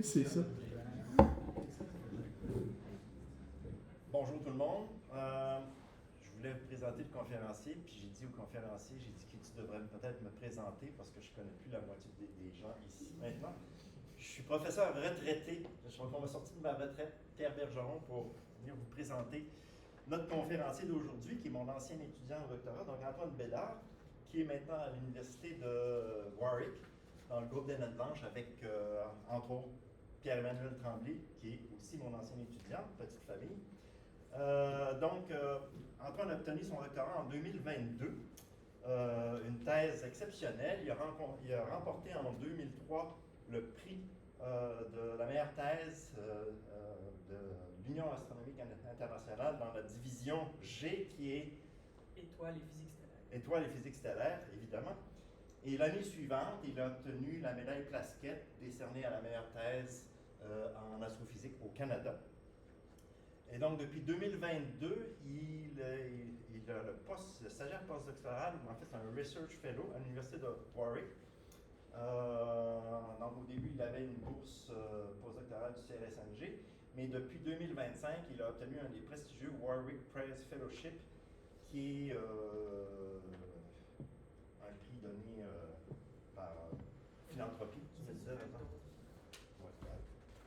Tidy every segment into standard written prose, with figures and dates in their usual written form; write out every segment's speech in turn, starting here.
C'est ça. Bonjour tout le monde. Je voulais vous présenter le conférencier, puis j'ai dit au conférencier, j'ai dit que tu devrais peut-être me présenter parce que je ne connais plus la moitié des gens ici maintenant. Je suis professeur retraité. On va sortir de ma retraite, Pierre Bergeron, pour venir vous présenter notre conférencier d'aujourd'hui, qui est mon ancien étudiant au doctorat, donc Antoine Bédard, qui est maintenant à l'université de Warwick, dans le groupe des Naines Blanches, avec, entre autres, Pierre-Emmanuel Tremblay, qui est aussi mon ancien étudiant, petite famille. Antoine a obtenu son doctorat en 2022, une thèse exceptionnelle. Il a remporté en 2003 le prix de la meilleure thèse de l'Union astronomique internationale dans la division G, qui est Étoiles et physique stellaire. Étoiles et physique stellaire, évidemment. Et l'année suivante, il a obtenu la médaille Plasquette, décernée à la meilleure thèse en astrophysique au Canada. Et donc, depuis 2022, il a le stagiaire postdoctoral, en fait, c'est un Research Fellow à l'Université de Warwick. Donc, au début, il avait une bourse postdoctorale du CRSNG, mais depuis 2025, il a obtenu un des prestigieux Warwick Prize Fellowship, qui est un prix donné par Philanthropie, tu me disais,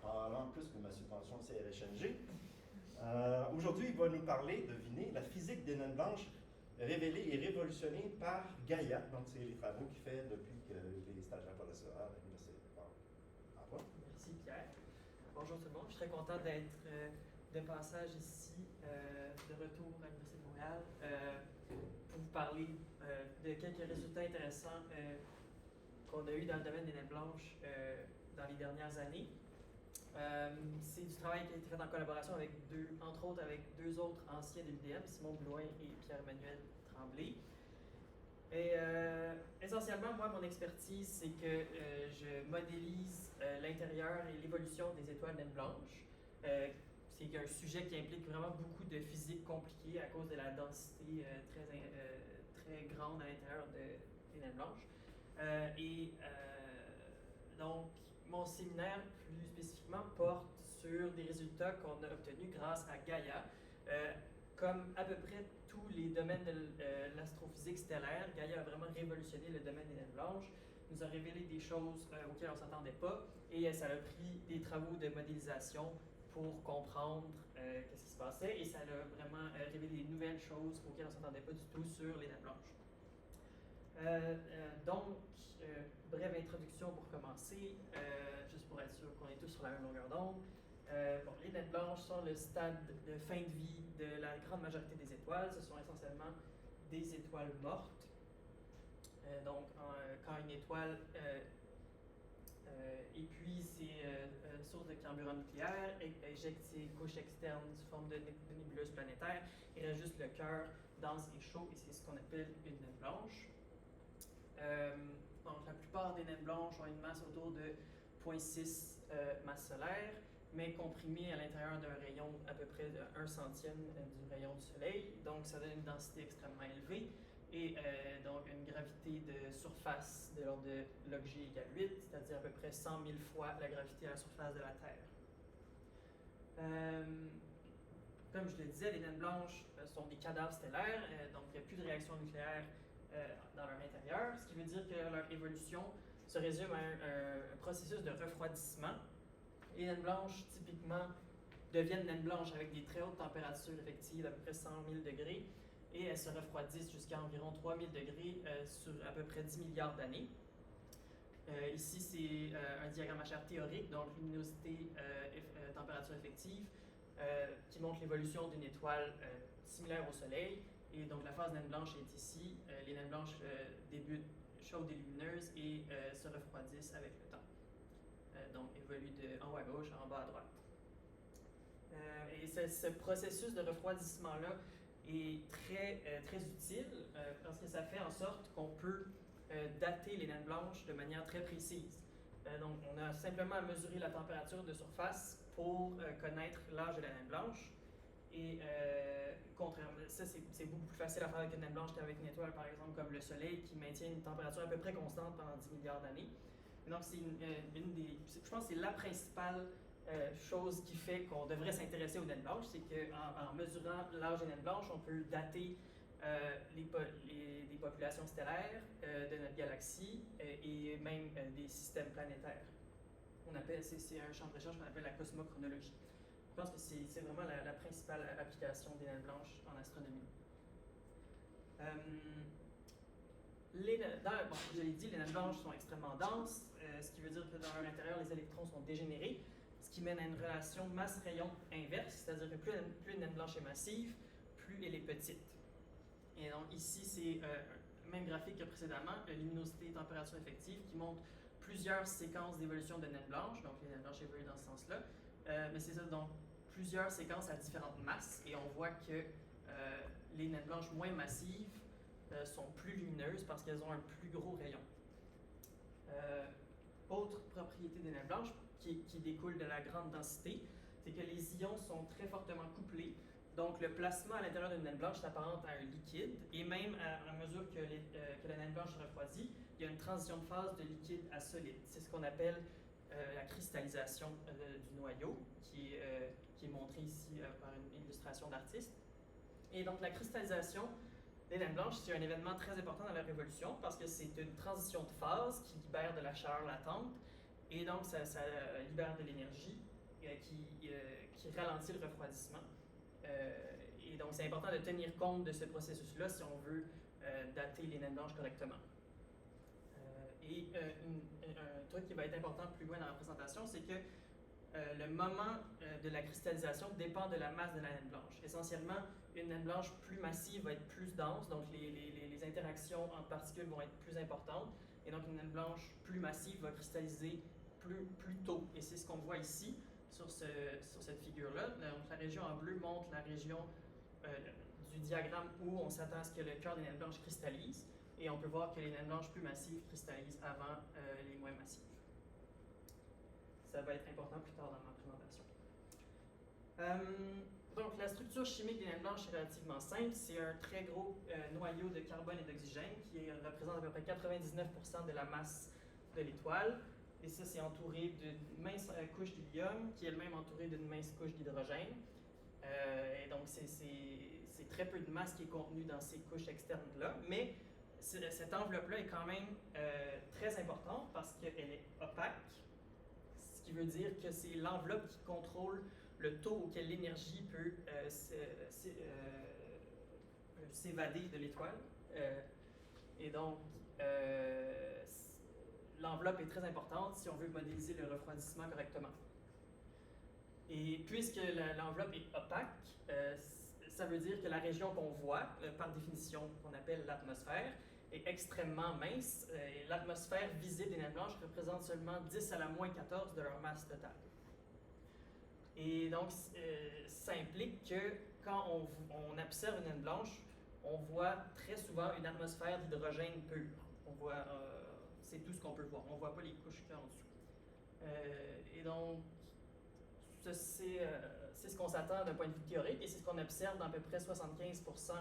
probablement plus que ma subvention CRSNG. Aujourd'hui, il va nous parler, devinez, la physique des naines blanches révélée et révolutionnée par Gaïa. Donc, c'est les travaux qu'il fait depuis que les stagiaires postdoctoraux à l'Université de Warwick. Merci Pierre. Bonjour tout le monde. Je suis très content d'être de passage ici, de retour à l'Université de Montréal, pour vous parler de quelques résultats intéressants qu'on a eus dans le domaine des naines blanches dans les dernières années. C'est du travail qui a été fait en collaboration avec entre autres avec deux autres anciens de l'UDM, Simon Blouin et Pierre-Emmanuel Tremblay. Et essentiellement, moi, mon expertise, c'est que je modélise l'intérieur et l'évolution des étoiles naines blanches. C'est un sujet qui implique vraiment beaucoup de physique compliquée à cause de la densité très grande à l'intérieur des naines blanches. Donc, mon séminaire, plus spécifiquement, porte sur des résultats qu'on a obtenus grâce à Gaïa. Comme à peu près tous les domaines de l'astrophysique stellaire, Gaïa a vraiment révolutionné le domaine des naines blanches, nous a révélé des choses auxquelles on ne s'attendait pas, et ça a pris des travaux de modélisation pour comprendre ce qui se passait, et ça a vraiment révélé des nouvelles choses auxquelles on ne s'attendait pas du tout sur les naines blanches. Brève introduction pour commencer, juste pour être sûr qu'on est tous sur la même longueur d'onde. Les naines blanches sont le stade de fin de vie de la grande majorité des étoiles. Ce sont essentiellement des étoiles mortes. Quand une étoile épuise ses sources de carburant nucléaire, éjecte ses couches externes sous forme de nébuleuse planétaire, il reste juste le cœur dense et chaud, et c'est ce qu'on appelle une naine blanche. Donc, la plupart des naines blanches ont une masse autour de 0,6 masse solaire, mais comprimée à l'intérieur d'un rayon à peu près de 1 centième du rayon du Soleil. Donc, ça donne une densité extrêmement élevée et donc une gravité de surface de l'ordre de log G égale 8, c'est-à-dire à peu près 100 000 fois la gravité à la surface de la Terre. Comme je le disais, les naines blanches sont des cadavres stellaires, donc il n'y a plus de réaction nucléaire dans leur intérieur, ce qui veut dire que leur évolution se résume à un processus de refroidissement. Les naines blanches, typiquement, deviennent naines blanches avec des très hautes températures effectives d'à peu près 100 000 degrés, et elles se refroidissent jusqu'à environ 3 000 degrés sur à peu près 10 milliards d'années. Ici, c'est un diagramme HR théorique, donc luminosité, température effective, qui montre l'évolution d'une étoile similaire au Soleil. Et donc la phase naine blanche est ici. Les naines blanches débutent chaudes et lumineuses et se refroidissent avec le temps. Donc évoluent en haut à gauche, en bas à droite. Et ce processus de refroidissement-là est très utile parce que ça fait en sorte qu'on peut dater les naines blanches de manière très précise. Donc on a simplement à mesurer la température de surface pour connaître l'âge de la naine blanche. Et contrairement, ça c'est beaucoup plus facile à faire avec une naine blanche qu'avec une étoile, par exemple, comme le Soleil, qui maintient une température à peu près constante pendant 10 milliards d'années. Donc, c'est je pense que c'est la principale chose qui fait qu'on devrait s'intéresser aux naines blanches, c'est qu'en mesurant l'âge des naines blanches, on peut dater des populations stellaires de notre galaxie et même des systèmes planétaires. C'est un champ de recherche qu'on appelle la cosmochronologie. Je pense que c'est vraiment la principale application des naines blanches en astronomie. Bon, je l'ai dit, les naines blanches sont extrêmement denses, ce qui veut dire que dans leur intérieur, les électrons sont dégénérés, ce qui mène à une relation masse-rayon inverse, c'est-à-dire que plus une naine blanche est massive, plus elle est petite. Et donc ici, c'est le même graphique que précédemment, luminosité et température effective, qui montre plusieurs séquences d'évolution de naines blanches, donc les naines blanches évoluent dans ce sens-là. Mais c'est ça, donc plusieurs séquences à différentes masses, et on voit que les naines blanches moins massives sont plus lumineuses parce qu'elles ont un plus gros rayon. Autre propriété des naines blanches qui découle de la grande densité, c'est que les ions sont très fortement couplés. Donc le plasma à l'intérieur d'une naine blanche s'apparente à un liquide, et même à mesure que la naine blanche se refroidit, il y a une transition de phase de liquide à solide. C'est ce qu'on appelle la cristallisation du noyau, qui est montrée ici par une illustration d'artiste. Et donc la cristallisation des naines blanches, c'est un événement très important dans leur évolution parce que c'est une transition de phase qui libère de la chaleur latente, et donc ça libère de l'énergie qui ralentit le refroidissement. Et donc c'est important de tenir compte de ce processus-là si on veut dater les naines blanches correctement. Un truc qui va être important plus loin dans la présentation, c'est que le moment de la cristallisation dépend de la masse de la naine blanche. Essentiellement, une naine blanche plus massive va être plus dense, donc les interactions entre particules vont être plus importantes, et donc une naine blanche plus massive va cristalliser plus tôt. Et c'est ce qu'on voit ici sur cette figure-là. Donc la région en bleu montre la région du diagramme où on s'attend à ce que le cœur des naines blanches cristallise, et on peut voir que les naines blanches plus massives cristallisent avant les moins massives. Ça va être important plus tard dans ma présentation. Donc, la structure chimique des naines blanches est relativement simple. C'est un très gros noyau de carbone et d'oxygène qui représente à peu près 99% de la masse de l'étoile. Et ça, c'est entouré d'une mince couche d'hélium qui est elle-même entourée d'une mince couche d'hydrogène. Et donc, c'est très peu de masse qui est contenue dans ces couches externes-là. Mais cette enveloppe-là est quand même très importante parce qu'elle est opaque, ce qui veut dire que c'est l'enveloppe qui contrôle le taux auquel l'énergie peut s'évader de l'étoile. Et donc, l'enveloppe est très importante si on veut modéliser le refroidissement correctement. Et puisque l'enveloppe est opaque, ça veut dire que la région qu'on voit, par définition, qu'on appelle l'atmosphère, est extrêmement mince. L'atmosphère visible des naines blanches représente seulement 10 à la moins 14 de leur masse totale. Et donc, ça implique que quand on observe une naine blanche, on voit très souvent une atmosphère d'hydrogène pur. C'est tout ce qu'on peut voir. On ne voit pas les couches qu'il y a en dessous. Et donc, c'est ce qu'on s'attend d'un point de vue théorique, et c'est ce qu'on observe dans à peu près 75%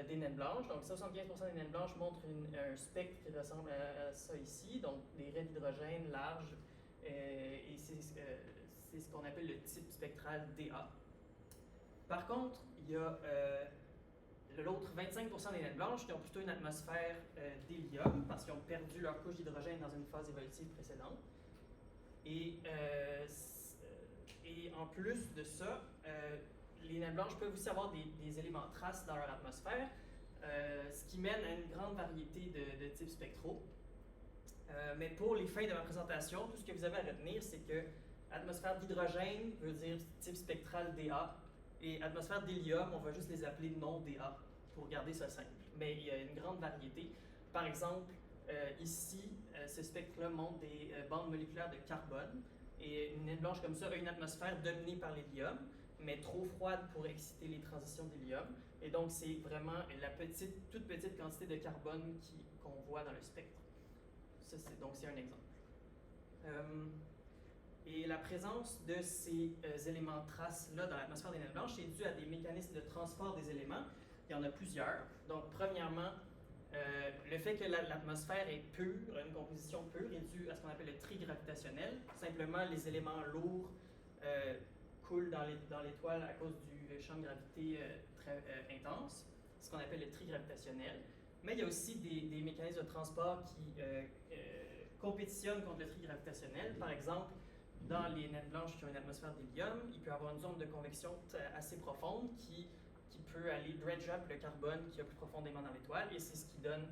des naines blanches. Donc 75% des naines blanches montrent un spectre qui ressemble à ça ici, donc des raies d'hydrogène larges, et c'est ce qu'on appelle le type spectral DA. Par contre, il y a l'autre 25% des naines blanches qui ont plutôt une atmosphère d'hélium parce qu'ils ont perdu leur couche d'hydrogène dans une phase évolutive précédente. Et en plus de ça, les naines blanches peuvent aussi avoir des éléments traces dans leur atmosphère, ce qui mène à une grande variété de types spectraux. Mais pour les fins de ma présentation, tout ce que vous avez à retenir, c'est que atmosphère d'hydrogène veut dire type spectral DA, et atmosphère d'hélium, on va juste les appeler non DA pour garder ça simple. Mais il y a une grande variété. Par exemple, ici, ce spectre-là montre des bandes moléculaires de carbone. Et une naine blanche comme ça a une atmosphère dominée par l'hélium, mais trop froide pour exciter les transitions d'hélium. Et donc, c'est vraiment la toute petite quantité de carbone qu'on voit dans le spectre. Donc, c'est un exemple. Et la présence de ces éléments traces-là dans l'atmosphère des naines blanches est due à des mécanismes de transport des éléments. Il y en a plusieurs. Donc, premièrement, le fait que l'atmosphère est pure, une composition pure, est due à ce qu'on appelle le tri gravitationnel. Simplement, les éléments lourds coulent dans l'étoile à cause du champ de gravité très intense, ce qu'on appelle le tri gravitationnel. Mais il y a aussi des mécanismes de transport qui compétitionnent contre le tri gravitationnel. Par exemple, dans les naines blanches qui ont une atmosphère d'hélium, il peut y avoir une zone de convection assez profonde qui peut aller dredge up le carbone qui est plus profondément dans l'étoile, et c'est ce qui donne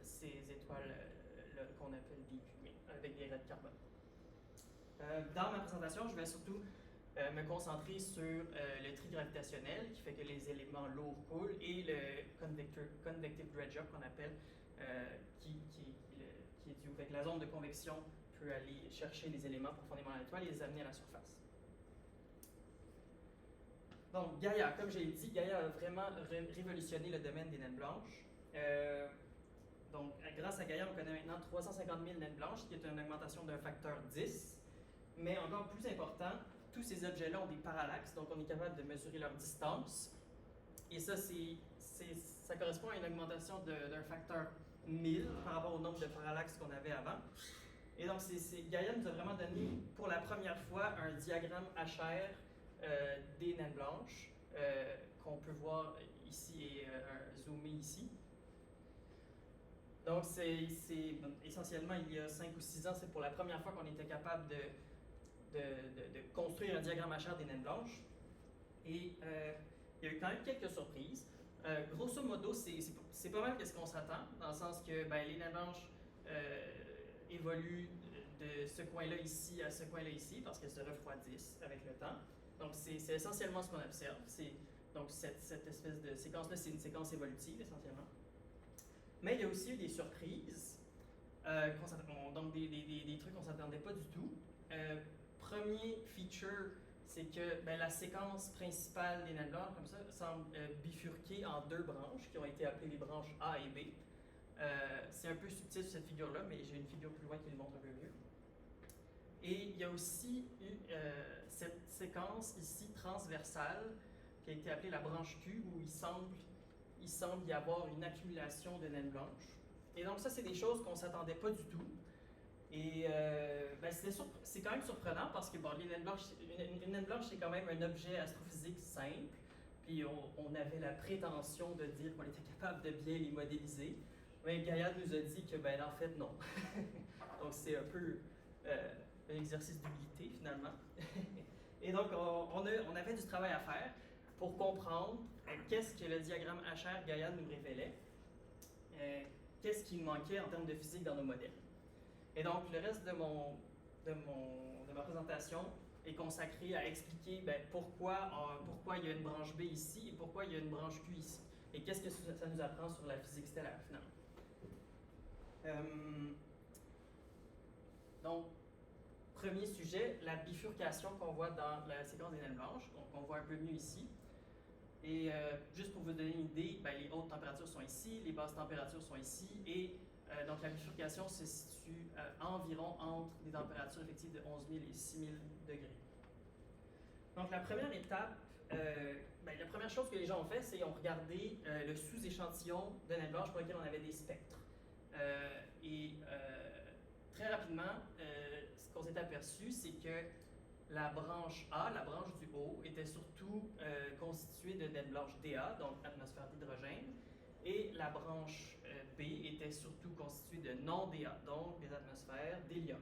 ces étoiles qu'on appelle des fumées, avec des raies de carbone. Dans ma présentation, je vais surtout me concentrer sur le tri gravitationnel, qui fait que les éléments lourds coulent, et le convective dredge-up qu'on appelle, qui est dû au fait que la zone de convection peut aller chercher les éléments profondément dans l'étoile et les amener à la surface. Donc, Gaïa, comme j'ai dit, Gaïa a vraiment révolutionné le domaine des naines blanches. Donc, grâce à Gaïa, on connaît maintenant 350 000 naines blanches, ce qui est une augmentation d'un facteur 10. Mais encore plus important, tous ces objets-là ont des parallaxes, donc on est capable de mesurer leur distance. Et ça, ça correspond à une augmentation d'un facteur 1000 par rapport au nombre de parallaxes qu'on avait avant. Et donc, Gaïa nous a vraiment donné, pour la première fois, un diagramme HR des naines blanches, qu'on peut voir ici et zoomé ici. Donc, essentiellement, il y a 5 ou 6 ans, c'est pour la première fois qu'on était capable de construire un diagramme HR des naines blanches. Et il y a eu quand même quelques surprises. Grosso modo, c'est pas mal ce qu'on s'attend, dans le sens que les naines blanches évoluent de ce coin-là ici à ce coin-là ici, parce qu'elles se refroidissent avec le temps. Donc, c'est essentiellement ce qu'on observe. Donc, cette espèce de séquence-là, c'est une séquence évolutive, essentiellement. Mais il y a aussi eu des surprises, donc des trucs qu'on ne s'attendait pas du tout. Premier feature, c'est que la séquence principale des naines blanches, comme ça, semble bifurquer en 2 branches, qui ont été appelées les branches A et B. C'est un peu subtil sur cette figure-là, mais j'ai une figure plus loin qui le montre un peu mieux. Et il y a aussi eu cette séquence ici transversale qui a été appelée la branche Q, où il semble y avoir une accumulation de naines blanches. Et donc ça, c'est des choses qu'on ne s'attendait pas du tout. Et c'est quand même surprenant parce que les naines blanches, une naine blanche, c'est quand même un objet astrophysique simple. Puis on avait la prétention de dire qu'on était capable de bien les modéliser. Mais Gaïa nous a dit que, en fait, non. Donc c'est un peu un exercice d'humilité, finalement. Et donc, on avait du travail à faire pour comprendre qu'est-ce que le diagramme HR Gaïa nous révélait, qu'est-ce qui manquait en termes de physique dans nos modèles. Et donc, le reste de ma présentation est consacré à expliquer pourquoi il y a une branche B ici et pourquoi il y a une branche Q ici. Et qu'est-ce que ça nous apprend sur la physique stellaire, finalement. Donc, premier sujet, la bifurcation qu'on voit dans la séquence des naines blanches, donc on voit un peu mieux ici. Et juste pour vous donner une idée, les hautes températures sont ici, les basses températures sont ici, et donc la bifurcation se situe environ entre des températures effectives de 11 000 et 6 000 degrés. Donc la première étape, la première chose que les gens ont fait, c'est qu'ils ont regardé le sous-échantillon de naines blanches pour lequel on avait des spectres. Très rapidement, ce qu'on s'est aperçu, c'est que la branche A, la branche du haut, était surtout constituée de naines blanches DA, donc atmosphère d'hydrogène, et la branche B était surtout constituée de non-DA, donc des atmosphères d'hélium.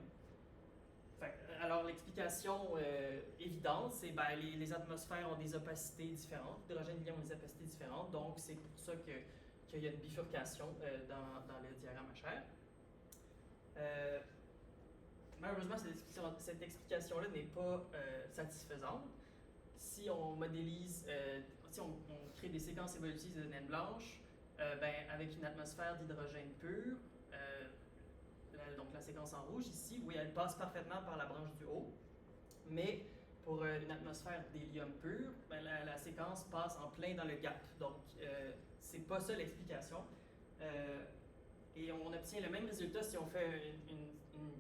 Alors l'explication évidente, c'est que les atmosphères ont des opacités différentes, l'hydrogène et l'hélium ont des opacités différentes, donc c'est pour ça qu'il y a une bifurcation dans le diagramme HR. Malheureusement, cette explication-là n'est pas satisfaisante. Si on modélise, si on crée des séquences évolutives de naines blanches, avec une atmosphère d'hydrogène pur, donc la séquence en rouge ici, oui, elle passe parfaitement par la branche du haut, mais pour une atmosphère d'hélium pur, la séquence passe en plein dans le gap. Donc, c'est pas ça l'explication. Et on obtient le même résultat si on fait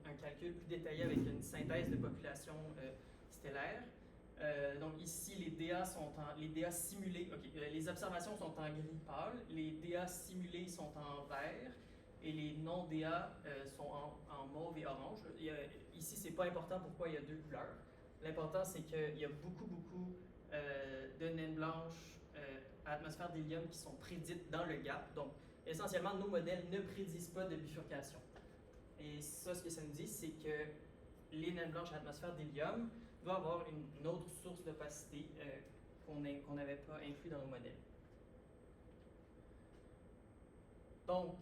un calcul plus détaillé avec une synthèse de population stellaire. Donc ici, les DA simulés, les observations sont en gris pâle, les DA simulés sont en vert, et les non-DA sont en mauve et orange. Ici, c'est pas important pourquoi il y a deux couleurs. L'important, c'est qu'il y a beaucoup de naines blanches à atmosphère d'hélium qui sont prédites dans le gap. Donc, essentiellement, nos modèles ne prédisent pas de bifurcation. Et ça, ce que ça nous dit, c'est que les naines blanches à atmosphère d'hélium doivent avoir une autre source d'opacité qu'on n'avait pas inclus dans nos modèles. Donc,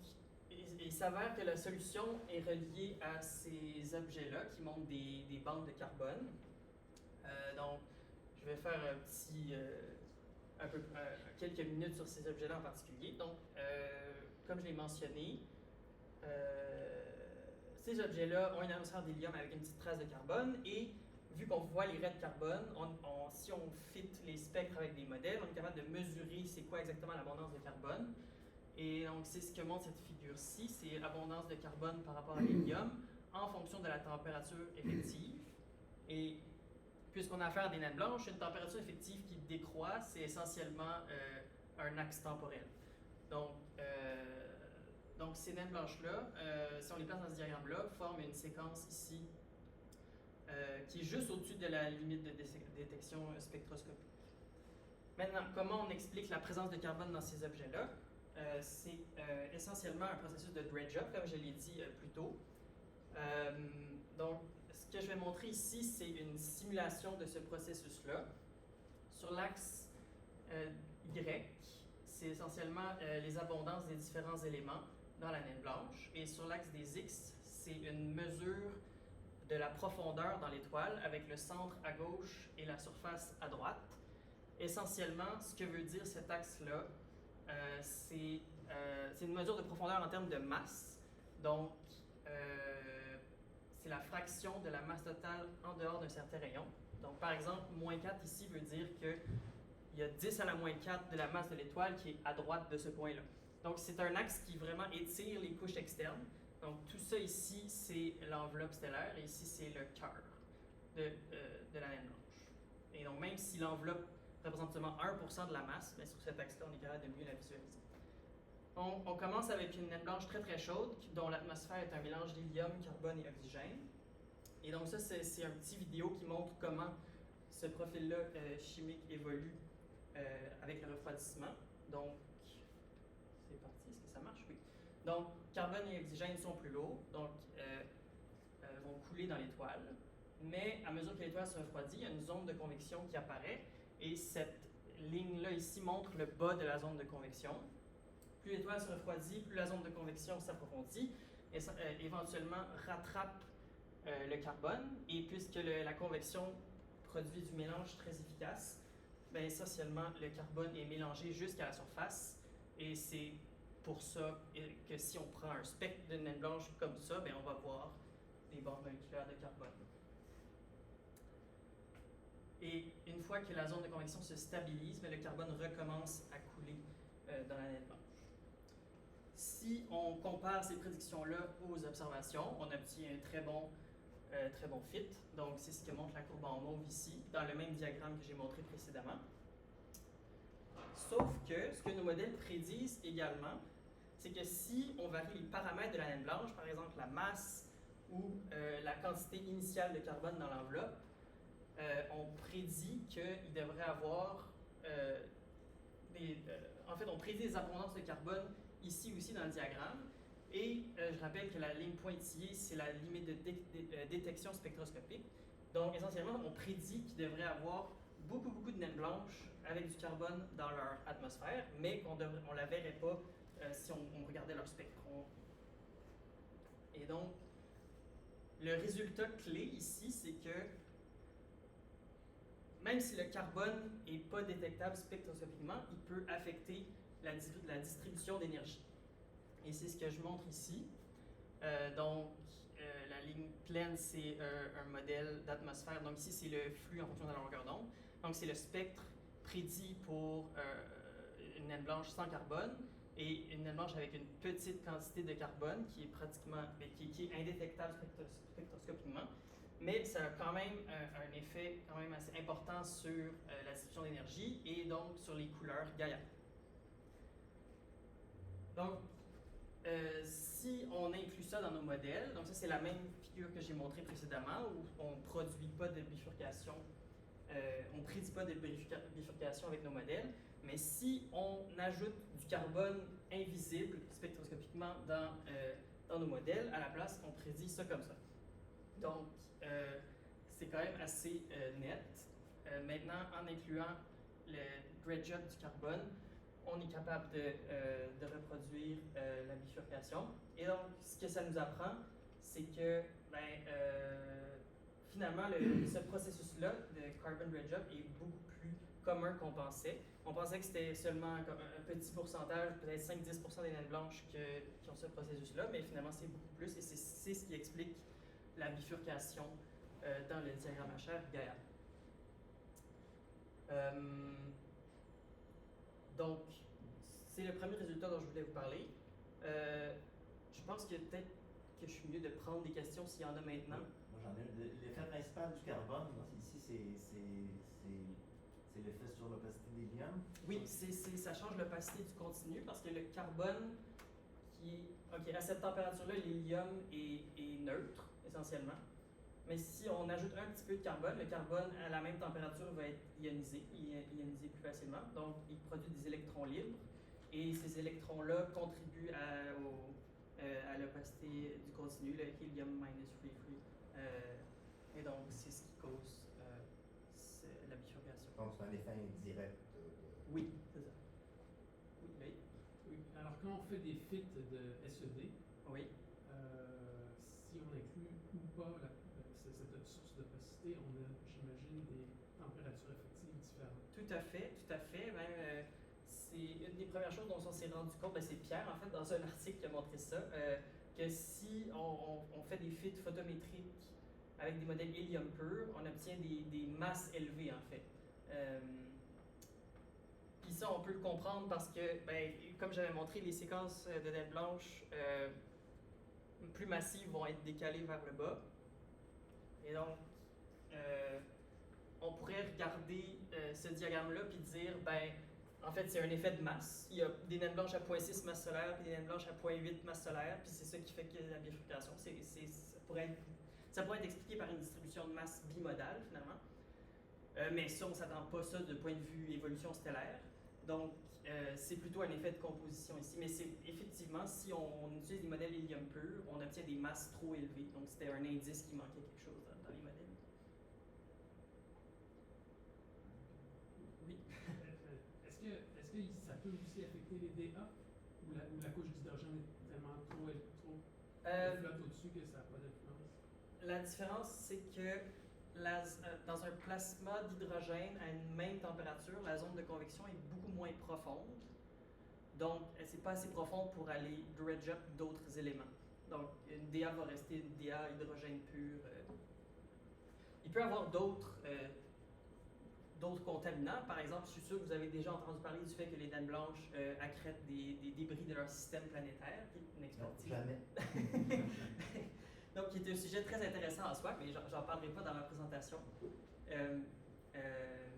il s'avère que la solution est reliée à ces objets-là qui montrent des bandes de carbone. Donc, je vais faire quelques minutes sur ces objets-là en particulier. Donc, comme je l'ai mentionné, ces objets-là ont une atmosphère d'hélium avec une petite trace de carbone et vu qu'on voit les raies de carbone, si on fit les spectres avec des modèles, on est capable de mesurer c'est quoi exactement l'abondance de carbone. Et donc, c'est ce que montre cette figure-ci, c'est l'abondance de carbone par rapport à l'hélium en fonction de la température effective. Et puisqu'on a affaire à des naines blanches, une température effective qui décroît, c'est essentiellement un axe temporel. Donc ces naines blanches-là, si on les place dans ce diagramme-là, forment une séquence ici qui est juste au-dessus de la limite de détection spectroscopique. Maintenant, comment on explique la présence de carbone dans ces objets-là? C'est essentiellement un processus de dredge-up, comme je l'ai dit plus tôt. Donc, ce que je vais montrer ici, c'est une simulation de ce processus-là. Sur l'axe Y, c'est essentiellement les abondances des différents éléments dans la naine blanche. Et sur l'axe des X, c'est une mesure de la profondeur dans l'étoile avec le centre à gauche et la surface à droite. Essentiellement, ce que veut dire cet axe-là, c'est une mesure de profondeur en termes de masse. Donc, c'est la fraction de la masse totale en dehors d'un certain rayon. Donc, par exemple, moins 4 ici veut dire qu'il y a 10 à la moins 4 de la masse de l'étoile qui est à droite de ce point-là. Donc, c'est un axe qui vraiment étire les couches externes. Donc, tout ça ici, c'est l'enveloppe stellaire et ici, c'est le cœur de la naine blanche. Et donc, même si l'enveloppe représente seulement 1% de la masse, mais sur cet axe-là, on est capable de mieux la visualiser. On commence avec une naine blanche très chaude, dont l'atmosphère est un mélange d'hélium, carbone et oxygène. Et donc ça, c'est un petit vidéo qui montre comment ce profil-là chimique évolue avec le refroidissement. Donc, c'est parti, est-ce que ça marche? Oui. Donc, carbone et oxygène sont plus lourds, donc vont couler dans l'étoile. Mais à mesure que l'étoile se refroidit, il y a une zone de convection qui apparaît, et cette ligne-là ici montre le bas de la zone de convection. Plus l'étoile se refroidit, plus la zone de convection s'approfondit et éventuellement rattrape le carbone. Et puisque la convection produit du mélange très efficace, bien, essentiellement, le carbone est mélangé jusqu'à la surface. Et c'est pour ça que si on prend un spectre d'une naine blanche comme ça, bien, on va voir des bandes moléculaires de carbone. Et une fois que la zone de convection se stabilise, bien, le carbone recommence à couler dans la naine blanche. Si on compare ces prédictions-là aux observations, on obtient un très bon fit. Donc, c'est ce que montre la courbe en mauve ici, dans le même diagramme que j'ai montré précédemment. Sauf que ce que nos modèles prédisent également, c'est que si on varie les paramètres de la naine blanche, par exemple la masse ou la quantité initiale de carbone dans l'enveloppe, on prédit qu'il devrait avoir en fait, on prédit des abondances de carbone ici aussi dans le diagramme. Et je rappelle que la ligne pointillée, c'est la limite de détection spectroscopique. Donc, essentiellement, on prédit qu'il devrait avoir beaucoup de naines blanches avec du carbone dans leur atmosphère, mais qu'on ne la verrait pas si on regardait leur spectre. Et donc, le résultat clé ici, c'est que même si le carbone n'est pas détectable spectroscopiquement, il peut affecter la distribution d'énergie. Et c'est ce que je montre ici. La ligne pleine, c'est un modèle d'atmosphère. Donc ici, c'est le flux en fonction de la longueur d'onde. Donc c'est le spectre prédit pour une naine blanche sans carbone. et une naine blanche avec une petite quantité de carbone qui est pratiquement, qui est indétectable spectroscopiquement, mais ça a quand même un effet quand même assez important sur la distribution d'énergie et donc sur les couleurs Gaïa. Donc, si on inclut ça dans nos modèles, donc ça c'est la même figure que j'ai montrée précédemment où on ne produit pas de bifurcation, on ne prédit pas de bifurcation avec nos modèles, mais si on ajoute du carbone invisible spectroscopiquement dans nos modèles, à la place on prédit ça comme ça. Donc c'est quand même assez net. Maintenant, en incluant le dredge-up du carbone, on est capable de reproduire la bifurcation. Et donc, ce que ça nous apprend, c'est que finalement, ce processus-là de carbon dredge-up est beaucoup plus commun qu'on pensait. On pensait que c'était seulement un petit pourcentage, peut-être 5-10% des naines blanches qui ont ce processus-là, mais finalement, c'est beaucoup plus et c'est ce qui explique la bifurcation dans le diagramme HR Gaïa. Donc, c'est le premier résultat dont je voulais vous parler. Je pense que peut-être que je suis mieux de prendre des questions s'il y en a maintenant. Moi, j'en ai. L'effet principal du carbone, ici, c'est l'effet sur l'opacité de l'hélium. Oui, ça change l'opacité du continu parce que le carbone, à cette température-là, l'hélium est neutre, essentiellement. Mais si on ajoute un petit peu de carbone, le carbone à la même température va être ionisé plus facilement. Donc, il produit des électrons libres. Et ces électrons-là contribuent à l'opacité du continu, le helium minus free. Et donc, c'est ce qui cause la bifurcation. Donc, c'est un effet indirect. Oui, c'est ça. Oui. Oui. Alors, quand on fait des fits de SED, oui. Si on inclut ou pas cette source d'opacité, on a, j'imagine, des températures effectives différentes. Tout à fait. Même, c'est une des premières choses dont on s'est rendu compte, c'est Pierre, en fait, dans un article qui a montré ça, que si on fait des fits photométriques avec des modèles hélium pur, on obtient des masses élevées, en fait. Puis ça, on peut le comprendre parce que, comme j'avais montré, les séquences de naines blanches plus massives vont être décalées vers le bas. Et donc, on pourrait regarder ce diagramme-là puis dire, en fait, c'est un effet de masse. Il y a des naines blanches à 0.6 masse solaire puis des naines blanches à 0.8 masse solaire, puis c'est ça qui fait que la bifurcation, ça pourrait être expliqué par une distribution de masse bimodale, finalement. Mais ça, on ne s'attend pas ça de point de vue évolution stellaire. Donc, c'est plutôt un effet de composition ici. Mais c'est effectivement, si on utilise des modèles hélium pur, on obtient des masses trop élevées. Donc, c'était un indice qui manquait quelque chose dans les modèles. Oui. Est-ce que ça peut aussi affecter les DA ou la couche d'hydrogène est tellement trop flotte au-dessus que ça n'a pas d'influence? La différence, c'est que dans un plasma d'hydrogène à une même température, la zone de convection est beaucoup moins profonde. Donc, c'est pas assez profond pour aller dredge up d'autres éléments. Donc, une DA va rester une DA hydrogène pur. Il peut y avoir d'autres contaminants. Par exemple, je suis sûr que vous avez déjà entendu parler du fait que les naines blanches accrètent des débris de leur système planétaire, qui est une expertise. Non, jamais. Donc, qui est un sujet très intéressant en soi, mais j'en parlerai pas dans ma présentation.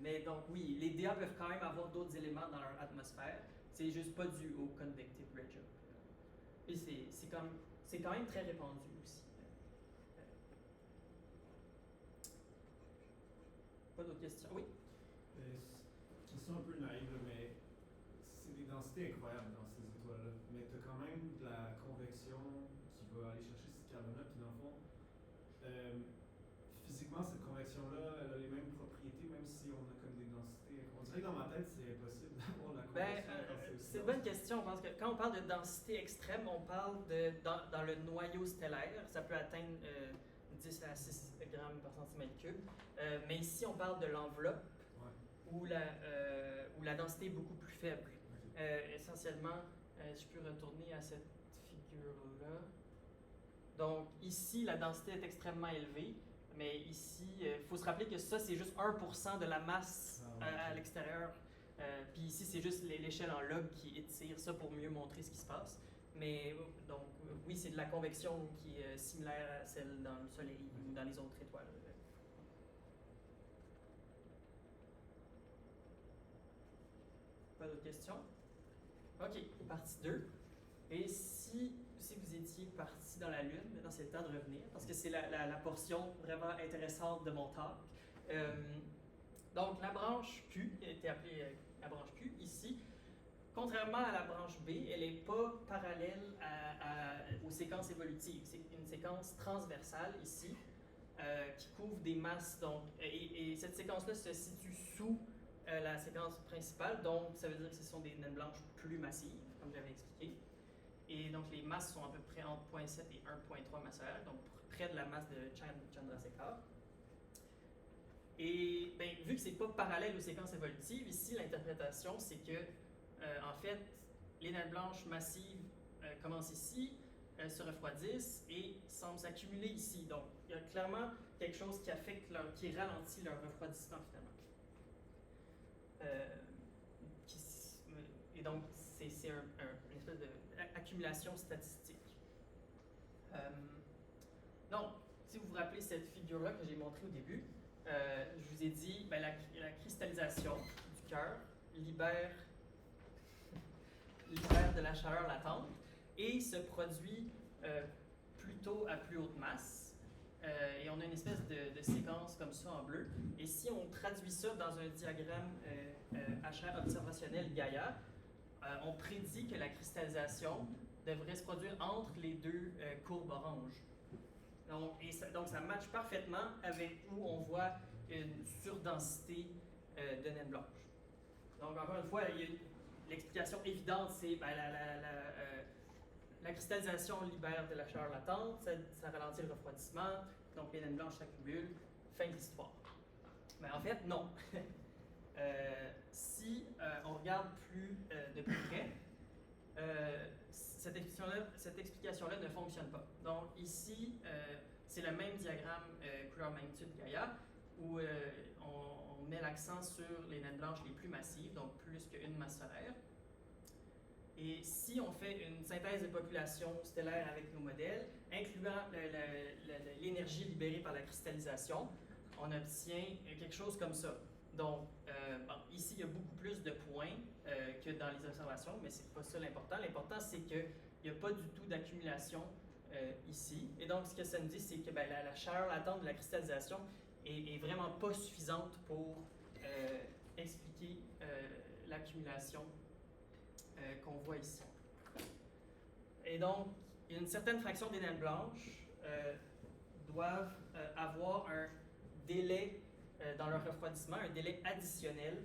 Mais donc, oui, les DA peuvent quand même avoir d'autres éléments dans leur atmosphère. C'est juste pas dû au convective dredge-up. Et c'est quand même très répandu aussi. Pas d'autres questions? Oui? Question un peu naïve, mais c'est des densités incroyables dans ces étoiles-là. Mais tu as quand même de la convection qui va aller chercher ce carbone-là, puis dans le fond, physiquement, cette convection-là, elle a les mêmes propriétés, même si on a comme des densités. On dirait que dans ma tête, c'est impossible d'avoir la convection. C'est une bonne question, parce que quand on parle de densité extrême, on parle dans le noyau stellaire, ça peut atteindre 10 à 6 grammes par centimètre cube. Mais ici, on parle de l'enveloppe, où la densité est beaucoup plus faible. Essentiellement, je peux retourner à cette figure-là. Donc ici, la densité est extrêmement élevée, mais ici, il faut se rappeler que ça, c'est juste 1% de la masse à l'extérieur. Puis ici, c'est juste l'échelle en log qui étire ça pour mieux montrer ce qui se passe. Mais donc, oui, c'est de la convection qui est similaire à celle dans le Soleil ou dans les autres étoiles. Pas d'autres questions? OK, partie 2. Et si vous étiez parti dans la Lune, maintenant c'est le temps de revenir, parce que c'est la portion vraiment intéressante de mon talk. Donc, la branche Q, qui a été appelée la branche Q ici, contrairement à la branche B, elle n'est pas parallèle aux séquences évolutives. C'est une séquence transversale ici, qui couvre des masses. Donc, et cette séquence-là se situe sous la séquence principale, donc ça veut dire que ce sont des naines blanches plus massives, comme j'avais expliqué. Et donc, les masses sont à peu près entre 0.7 et 1.3 masses solaires, donc près de la masse de Chandrasekhar. Et bien, vu que ce n'est pas parallèle aux séquences évolutives, ici, l'interprétation, c'est que, en fait, les naines blanches massives commencent ici, se refroidissent et semblent s'accumuler ici. Donc, il y a clairement quelque chose qui affecte qui ralentit leur refroidissement, finalement. Et donc, c'est une espèce d'accumulation statistique. Donc, si vous vous rappelez cette figure-là que j'ai montrée au début, je vous ai dit ben, la cristallisation du cœur libère de la chaleur latente et se produit plutôt à plus haute masse. Et on a une espèce de séquence comme ça en bleu. Et si on traduit ça dans un diagramme HR observationnel Gaïa, on prédit que la cristallisation devrait se produire entre les deux courbes oranges. Donc ça matche parfaitement avec où on voit une surdensité de naines blanches. Donc encore une fois, l'explication évidente, c'est ben, la cristallisation libère de la chaleur latente, ça ralentit le refroidissement, donc les naines blanches s'accumulent, fin de l'histoire. Mais en fait, non. Si on regarde de plus près, cette explication-là ne fonctionne pas. Donc ici, c'est le même diagramme couleur magnitude Gaïa, où on met l'accent sur les naines blanches les plus massives, donc plus qu'une masse solaire. Et si on fait une synthèse de population stellaire avec nos modèles, incluant l'énergie libérée par la cristallisation, on obtient quelque chose comme ça. Donc, ici, il y a beaucoup plus de points que dans les observations, mais ce n'est pas ça l'important. L'important, c'est qu'il n'y a pas du tout d'accumulation ici. Et donc, ce que ça nous dit, c'est que ben, la chaleur latente de la cristallisation est vraiment pas suffisante pour expliquer l'accumulation qu'on voit ici. Et donc, il y a une certaine fraction des naines blanches doivent avoir un délai dans leur refroidissement, un délai additionnel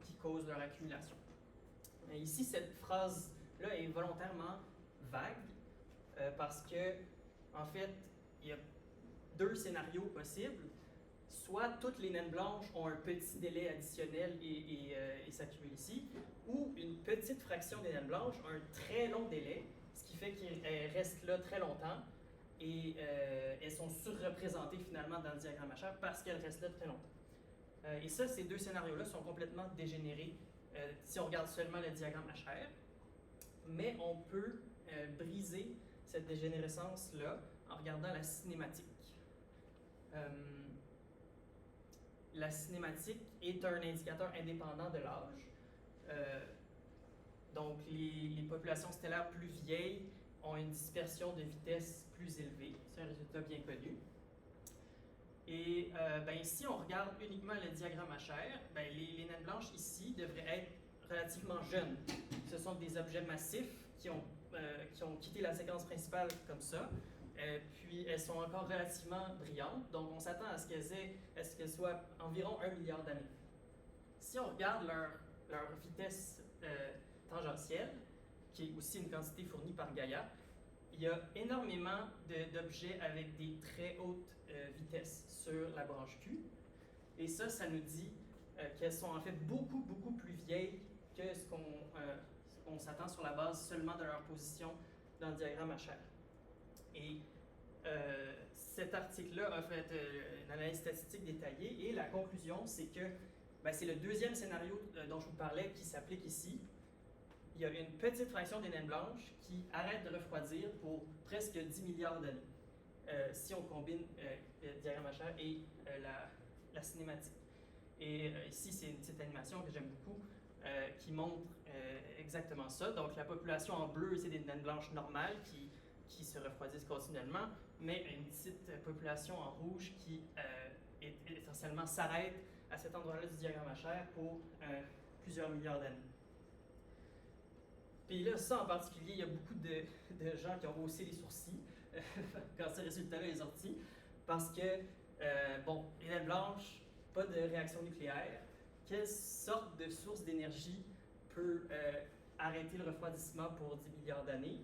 qui cause leur accumulation. Et ici, cette phrase-là est volontairement vague parce que, en fait, il y a deux scénarios possibles. Soit toutes les naines blanches ont un petit délai additionnel et s'accumulent ici, ou une petite fraction des naines blanches a un très long délai, ce qui fait qu'elles restent là très longtemps et elles sont surreprésentées finalement dans le diagramme HR parce qu'elles restent là très longtemps. Et ça, ces deux scénarios-là sont complètement dégénérés si on regarde seulement le diagramme HR, mais on peut briser cette dégénérescence-là en regardant la cinématique. La cinématique est un indicateur indépendant de l'âge. Donc, les populations stellaires plus vieilles ont une dispersion de vitesse plus élevée. C'est un résultat bien connu. Et ben, si on regarde uniquement le diagramme HR, ben, les naines blanches ici devraient être relativement jeunes. Ce sont des objets massifs qui ont quitté la séquence principale comme ça. Puis elles sont encore relativement brillantes, donc on s'attend à ce qu'elles soient environ 1 milliard d'années. Si on regarde leur vitesse tangentielle, qui est aussi une quantité fournie par Gaïa, il y a énormément d'objets avec des très hautes vitesses sur la branche Q. Et ça nous dit qu'elles sont en fait beaucoup, beaucoup plus vieilles que ce qu'on s'attend sur la base seulement de leur position dans le diagramme HR. Et cet article-là a fait une analyse statistique détaillée et la conclusion, c'est que ben, c'est le deuxième scénario dont je vous parlais qui s'applique ici. Il y a une petite fraction des naines blanches qui arrête de refroidir pour presque 10 milliards d'années, si on combine le diagramme HR et la cinématique. Et ici, c'est une petite animation que j'aime beaucoup qui montre exactement ça. Donc, la population en bleu, c'est des naines blanches normales qui se refroidissent continuellement, mais une petite population en rouge qui essentiellement s'arrête à cet endroit-là du diagramme HR pour plusieurs milliards d'années. Puis là, ça en particulier, il y a beaucoup de gens qui ont haussé les sourcils quand ce résultat-là est sorti, parce que, bon, les naines blanches, pas de réaction nucléaire. Quelle sorte de source d'énergie peut arrêter le refroidissement pour 10 milliards d'années?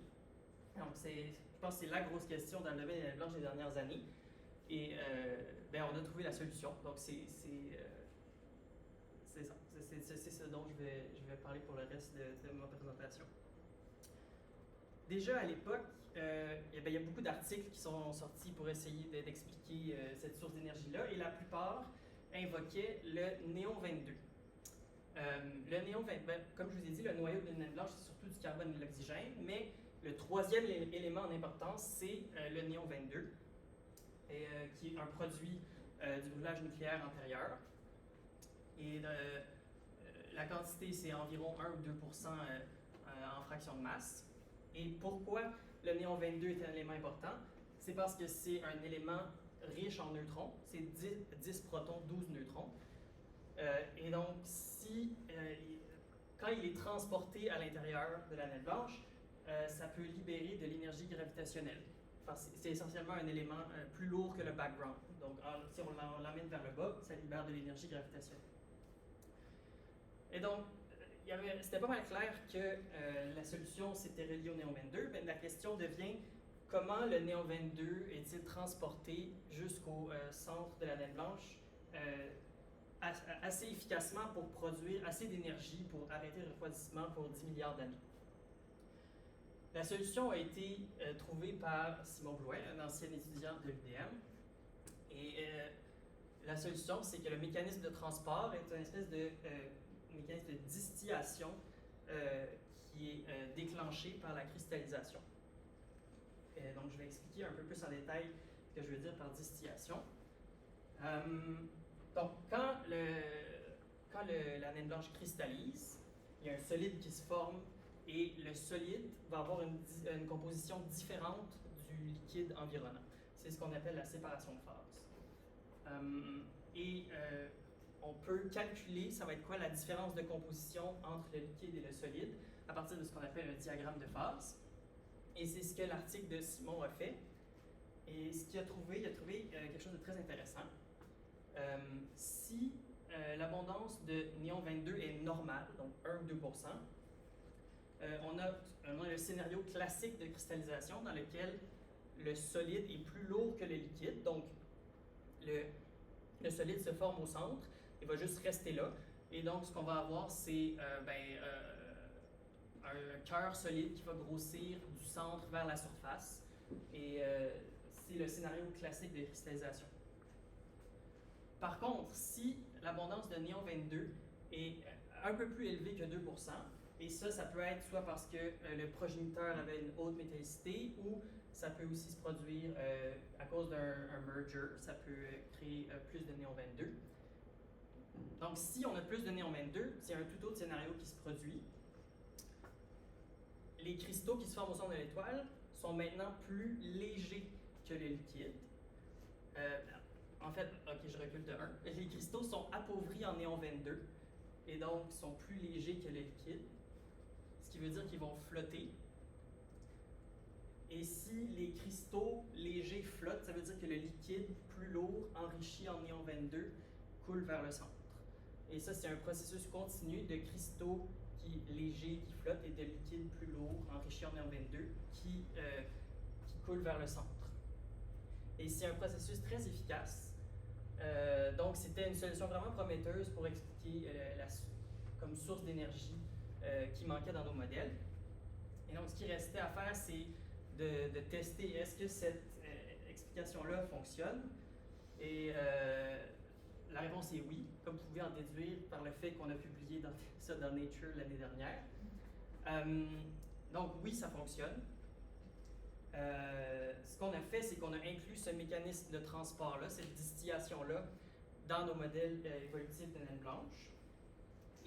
Donc, je pense que c'est la grosse question dans le domaine des naines blanches des dernières années. Et ben, on a trouvé la solution. Donc, c'est ça. C'est ce dont je vais parler pour le reste de ma présentation. Déjà à l'époque, il y a beaucoup d'articles qui sont sortis pour essayer d'expliquer cette source d'énergie-là, et la plupart invoquaient le néon 22. Le néon 22, ben, comme je vous ai dit, le noyau d'une naine blanche, c'est surtout du carbone et de l'oxygène, mais le troisième élément en importance, c'est le néon 22, qui est un produit du brûlage nucléaire antérieur. Et la quantité, c'est environ 1 ou 2% en fraction de masse. Et pourquoi le néon 22 est un élément important? C'est parce que c'est un élément riche en neutrons. C'est 10 protons, 12 neutrons. Et donc, quand il est transporté à l'intérieur de la naine blanche, ça peut libérer de l'énergie gravitationnelle. Enfin, c'est essentiellement un élément plus lourd que le background. Donc, si on l'emmène vers le bas, ça libère de l'énergie gravitationnelle. Et donc, c'était pas mal clair que la solution c'était relié au néon 22, mais la question devient comment le néon 22 est-il transporté jusqu'au centre de la naine blanche assez efficacement pour produire assez d'énergie pour arrêter le refroidissement pour 10 milliards d'années. La solution a été trouvée par Simon Blouin, un ancien étudiant de l'UDM. Et la solution, c'est que le mécanisme de transport est une espèce de mécanisme de distillation qui est déclenché par la cristallisation. Donc, je vais expliquer un peu plus en détail ce que je veux dire par distillation. Donc, quand la naine blanche cristallise, il y a un solide qui se forme et le solide va avoir une composition différente du liquide environnant. C'est ce qu'on appelle la séparation de phase. On peut calculer, ça va être quoi la différence de composition entre le liquide et le solide à partir de ce qu'on appelle un diagramme de phase. Et c'est ce que l'article de Simon a fait. Et ce qu'il a trouvé, quelque chose de très intéressant. Si l'abondance de néon 22 est normale, donc 1 ou 2%, on a le scénario classique de cristallisation dans lequel le solide est plus lourd que le liquide. Donc, le solide se forme au centre. Il va juste rester là. Et donc, ce qu'on va avoir, c'est un cœur solide qui va grossir du centre vers la surface. Et c'est le scénario classique de cristallisation. Par contre, si l'abondance de néon 22 est un peu plus élevée que 2%, et ça peut être soit parce que le progéniteur avait une haute métallicité, ou ça peut aussi se produire à cause d'un merger, ça peut créer plus de néon 22. Donc, si on a plus de néon 22, c'est un tout autre scénario qui se produit. Les cristaux qui se forment au centre de l'étoile sont maintenant plus légers que le liquide. En fait, ok, je recule de 1. Les cristaux sont appauvris en néon 22 et donc sont plus légers que le liquide, ce qui veut dire qu'ils vont flotter. Et si les cristaux légers flottent, ça veut dire que le liquide plus lourd, enrichi en néon 22, coule vers le centre. Et ça, c'est un processus continu de cristaux légers qui flottent et de liquides plus lourds, enrichis en néon 22, qui coulent vers le centre. Et c'est un processus très efficace. Donc, c'était une solution vraiment prometteuse pour expliquer comme source d'énergie qui manquait dans nos modèles. Et donc, ce qui restait à faire, c'est de tester est-ce que cette explication-là fonctionne. Et la réponse est oui, comme vous pouvez en déduire par le fait qu'on a publié ça dans Nature l'année dernière. Donc oui, ça fonctionne. Ce qu'on a fait, c'est qu'on a inclus ce mécanisme de transport-là, cette distillation-là, dans nos modèles évolutifs de naine blanche.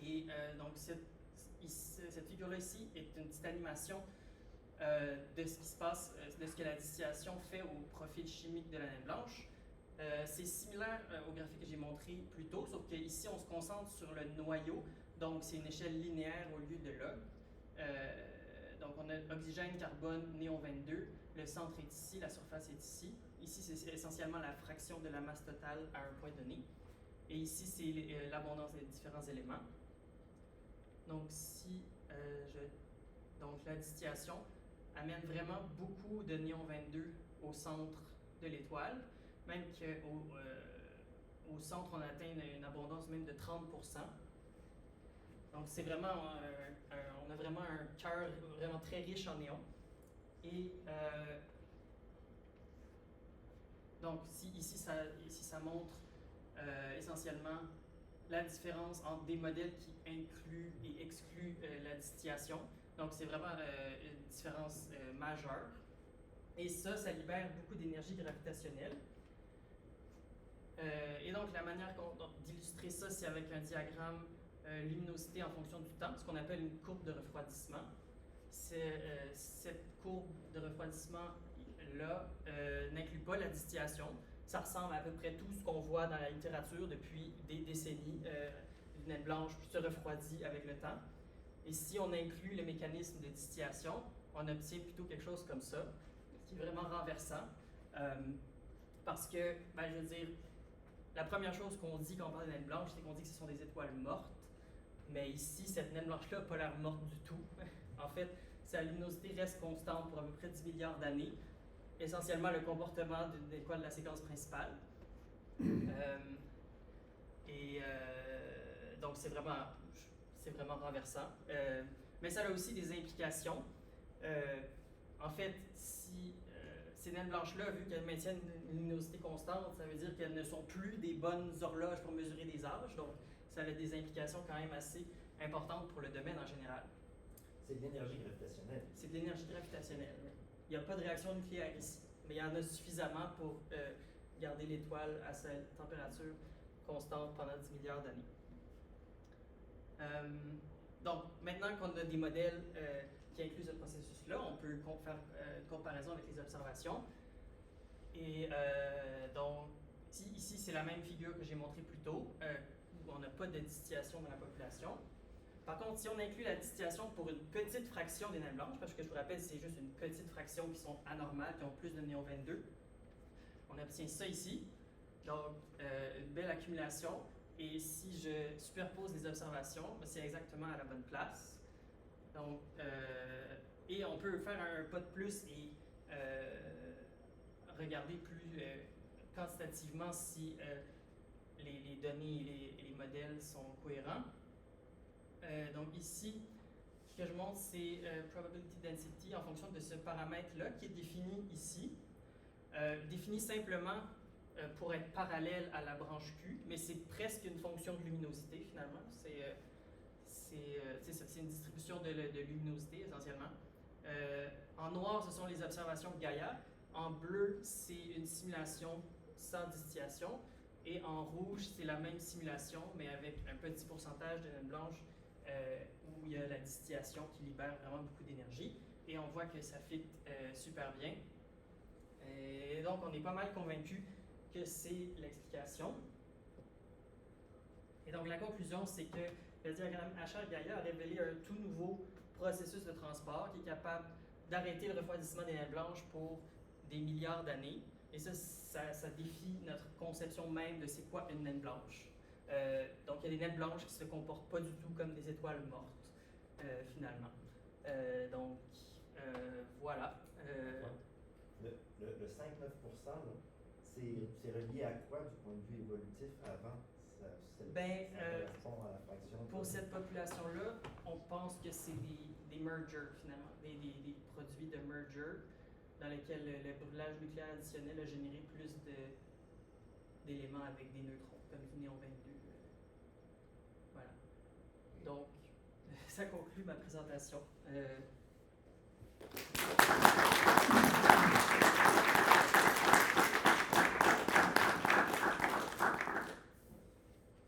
Et donc cette figure-là ici est une petite animation de ce qui se passe, de ce que la distillation fait au profil chimique de la naine blanche. C'est similaire au graphique que j'ai montré plus tôt, sauf qu'ici on se concentre sur le noyau, donc c'est une échelle linéaire au lieu de log. Donc on a oxygène, carbone, néon 22, le centre est ici, la surface est ici. Ici c'est essentiellement la fraction de la masse totale à un point donné. Et ici c'est l'abondance des différents éléments. Donc donc la distillation amène vraiment beaucoup de néon 22 au centre de l'étoile, même qu'au centre on atteint une abondance même de 30%. Donc c'est vraiment, on a vraiment un cœur vraiment très riche en néon. Et donc ici ça montre essentiellement la différence entre des modèles qui incluent et excluent la distillation. Donc c'est vraiment une différence majeure. Et ça libère beaucoup d'énergie gravitationnelle. Et donc la manière d'illustrer ça, c'est avec un diagramme luminosité en fonction du temps, ce qu'on appelle une courbe de refroidissement. Cette courbe de refroidissement-là n'inclut pas la distillation. Ça ressemble à peu près tout ce qu'on voit dans la littérature depuis des décennies. Une naine blanche se refroidit avec le temps. Et si on inclut le mécanisme de distillation, on obtient plutôt quelque chose comme ça, ce qui est vraiment renversant. Parce que, je veux dire, la première chose qu'on dit quand on parle de naine blanche, c'est qu'on dit que ce sont des étoiles mortes. Mais ici, cette naine blanche-là n'a pas l'air morte du tout. En fait, sa luminosité reste constante pour à peu près 10 milliards d'années. Essentiellement le comportement d'une étoile de la séquence principale. Donc c'est vraiment renversant. Mais ça a aussi des implications. En fait, si ces naines blanches-là, vu qu'elles maintiennent une luminosité constante, ça veut dire qu'elles ne sont plus des bonnes horloges pour mesurer des âges. Donc ça a des implications quand même assez importantes pour le domaine en général. C'est de l'énergie gravitationnelle. C'est de l'énergie gravitationnelle. Il n'y a pas de réaction nucléaire ici, mais il y en a suffisamment pour garder l'étoile à sa température constante pendant 10 milliards d'années. Donc, maintenant qu'on a des modèles qui incluent ce processus-là, on peut faire une comparaison avec les observations. Et donc, ici, c'est la même figure que j'ai montrée plus tôt, où on n'a pas de distillation dans la population. Par contre, si on inclut la distillation pour une petite fraction des naines blanches, parce que je vous rappelle, c'est juste une petite fraction qui sont anormales, qui ont plus de néon 22, on obtient ça ici. Donc, une belle accumulation. Et si je superpose les observations, c'est exactement à la bonne place. Donc, et on peut faire un pas de plus et regarder plus quantitativement si les données et les modèles sont cohérents. Donc ici, ce que je montre, c'est probability density en fonction de ce paramètre-là qui est défini ici. Défini simplement pour être parallèle à la branche Q, mais c'est presque une fonction de luminosité finalement. C'est une distribution de luminosité essentiellement. En noir, ce sont les observations de Gaïa. En bleu, c'est une simulation sans distillation. Et en rouge, c'est la même simulation, mais avec un petit pourcentage de naine blanche où il y a la distillation qui libère vraiment beaucoup d'énergie. Et on voit que ça fit super bien. Et donc, on est pas mal convaincu que c'est l'explication. Et donc, la conclusion, c'est que le diagramme HR-Gaïa a révélé un tout nouveau processus de transport qui est capable d'arrêter le refroidissement des naines blanches pour des milliards d'années. Et ça défie notre conception même de c'est quoi une naine blanche. Donc, il y a des naines blanches qui ne se comportent pas du tout comme des étoiles mortes, finalement. Donc, voilà. Le 5-9%, c'est relié à quoi du point de vue évolutif avant? Ça correspond à la fraction. Pour cette population-là, on pense que c'est des mergers, finalement, des produits de merger dans lesquels le brûlage nucléaire additionnel a généré plus d'éléments avec des neutrons, comme du néon 22. Voilà. Donc, ça conclut ma présentation.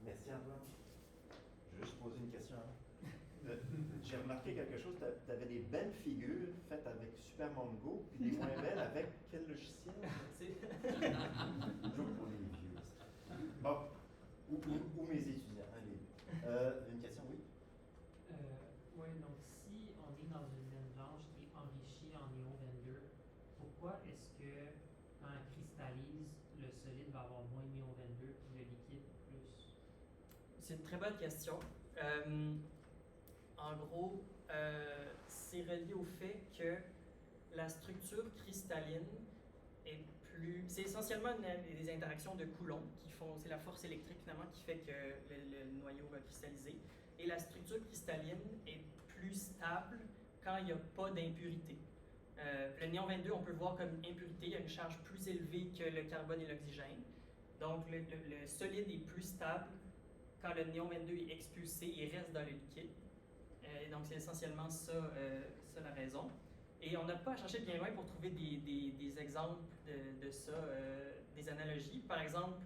Merci Antoine. Je vais juste poser une question. J'ai remarqué quelque chose, tu avais des belles figures faites avec Super Mongo, puis des moins belles avec quel logiciel? Toujours pour les vieux. Bon, ou mes étudiants. Hein, une question, oui? Oui, donc si on est dans une naine blanche qui est enrichie en néon 22, pourquoi est-ce que quand elle cristallise, le solide va avoir moins de néon 22 puis le liquide plus? C'est une très bonne question. En gros, c'est relié au fait que la structure cristalline est plus... C'est essentiellement des interactions de Coulomb qui font... C'est la force électrique finalement qui fait que le noyau va cristalliser. Et la structure cristalline est plus stable quand il n'y a pas d'impurité. Le néon 22, on peut le voir comme une impurité. Il y a une charge plus élevée que le carbone et l'oxygène. Donc, le solide est plus stable quand le néon 22 est expulsé et reste dans le liquide. Donc, c'est essentiellement ça, la raison. Et on n'a pas à chercher bien loin pour trouver des exemples de ça, des analogies. Par exemple,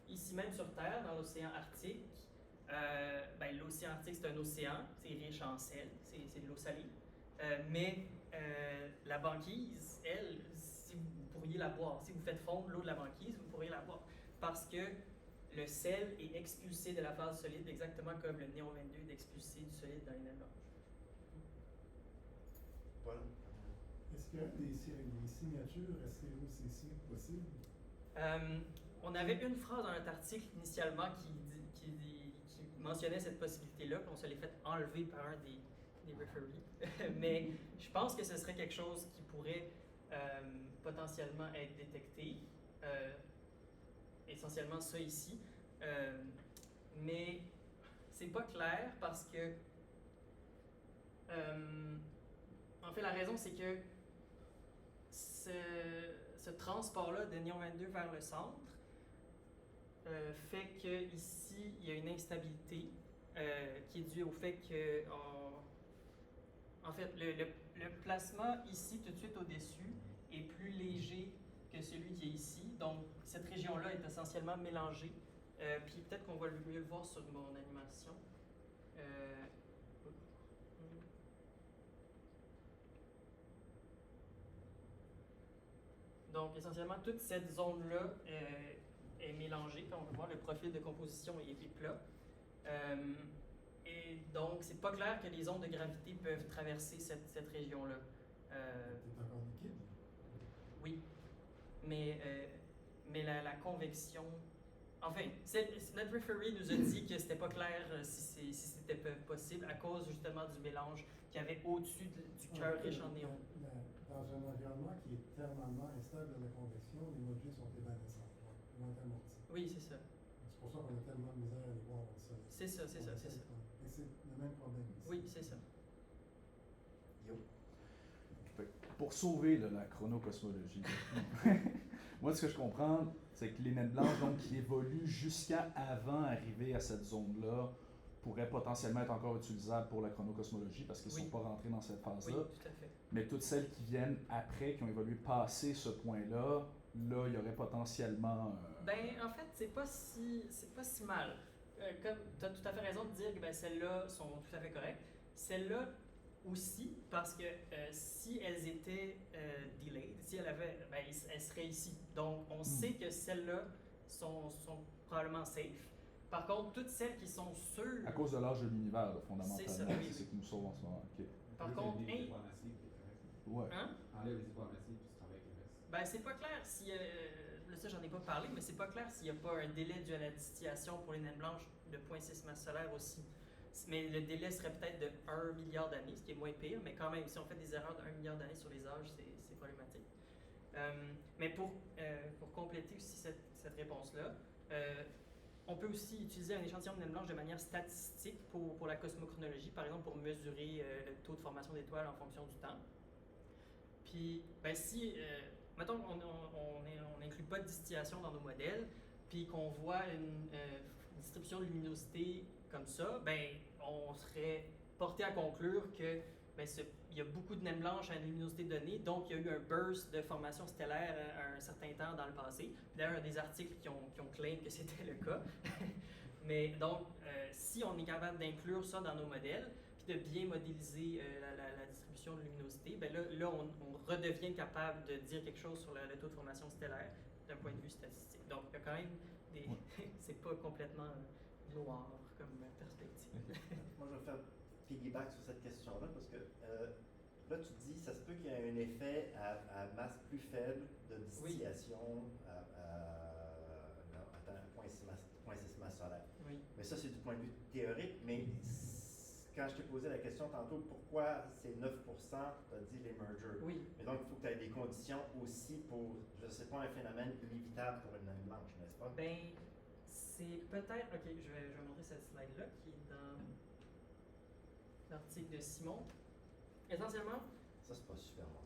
ici même sur Terre, dans l'océan Arctique, l'océan Arctique, c'est un océan, c'est riche en sel, c'est de l'eau salée. Mais la banquise, elle, si vous pourriez la boire, si vous faites fondre l'eau de la banquise, vous pourriez la boire. Parce que le sel est expulsé de la phase solide, exactement comme le néon 22 est expulsé du solide dans les naines blanches. Paul? Est-ce qu'il y a des signatures SCOCC possibles? On avait une phrase dans notre article initialement qui mentionnait cette possibilité-là, puis on se l'est fait enlever par un des referees. Mais je pense que ce serait quelque chose qui pourrait potentiellement être détecté. Essentiellement ça ici. Mais c'est pas clair parce que en fait la raison c'est que ce transport-là de néon 22 vers le centre fait que ici il y a une instabilité qui est due au fait que en fait le plasma ici tout de suite au-dessus est plus léger que celui qui est ici. Donc, cette région-là est essentiellement mélangée. Puis peut-être qu'on va mieux le voir sur mon animation. Donc, essentiellement, toute cette zone-là est mélangée. Comme on peut voir, le profil de composition est plat. Et donc, c'est pas clair que les ondes de gravité peuvent traverser cette région-là. C'est encore liquide? Oui. Mais la convection... Enfin, notre referee nous a dit que c'était pas clair si c'était possible à cause justement du mélange qu'il y avait au-dessus du cœur riche en néon. Dans un environnement qui est thermalement instable de la convection, les modules sont évanescents, loin amortis. Oui, c'est ça. C'est pour ça qu'on a tellement de misère à les voir dans le soleil. C'est ça. Et c'est le même problème ici. Oui, c'est ça. Yo. Pour sauver là, la chronocosmologie, moi, ce que je comprends, c'est que les naines blanches donc, qui évoluent jusqu'à avant arriver à cette zone-là pourraient potentiellement être encore utilisables pour la chronocosmologie parce qu'ils ne sont pas rentrés dans cette phase-là. Oui, tout à fait. Mais toutes celles qui viennent après, qui ont évolué passé ce point-là, là, il y aurait potentiellement... En fait, c'est pas si mal. Comme tu as tout à fait raison de dire que celles-là sont tout à fait correctes. Celles-là aussi, parce que si elles étaient delayed, si elles avaient, elles seraient ici. Donc, on sait que celles-là sont probablement safe. Par contre, toutes celles qui sont sûres... À cause de l'âge de l'univers, fondamentalement. C'est ça, oui. C'est ce qui nous sauve en ce moment. Okay. Par contre... Ouais. Enlève les époires massives puis tu travailles avec le reste. C'est pas clair si... ça, j'en ai pas parlé, mais c'est pas clair s'il n'y a pas un délai dû à la distillation pour les naines blanches de 0.6 masse solaire aussi. Mais le délai serait peut-être de 1 milliard d'années, ce qui est moins pire, mais quand même, si on fait des erreurs de 1 milliard d'années sur les âges, c'est problématique. Mais pour compléter aussi cette réponse-là, on peut aussi utiliser un échantillon de naines blanches de manière statistique pour la cosmochronologie, par exemple pour mesurer le taux de formation d'étoiles en fonction du temps. Puis, si, mettons, on n'inclut pas de distillation dans nos modèles, puis qu'on voit une distribution de luminosité comme ça, ben, on serait porté à conclure que ben, il y a beaucoup de naines blanches à une luminosité donnée, donc il y a eu un burst de formation stellaire à un certain temps dans le passé. D'ailleurs, il y a des articles qui ont claim que c'était le cas. Mais donc, si on est capable d'inclure ça dans nos modèles, puis de bien modéliser la distribution de luminosité, ben là on redevient capable de dire quelque chose sur le taux de formation stellaire d'un point de vue statistique. Donc, il y a quand même des... c'est pas complètement noir comme perspective. Moi, je vais faire piggyback sur cette question-là, parce que là, tu dis, ça se peut qu'il y ait un effet à masse plus faible de distillation à 0.6 masse solaire. Oui. Mais ça, c'est du point de vue théorique, mais quand je t'ai posé la question tantôt, pourquoi c'est 9%, tu as dit les mergers. Oui. Mais donc, il faut que tu aies des conditions aussi pour, je ne sais pas, un phénomène inévitable pour une naine blanche, n'est-ce pas? Ben, c'est peut-être... Ok, je vais montrer cette slide-là qui est dans l'article de Simon. Essentiellement... Ça, c'est pas super bon.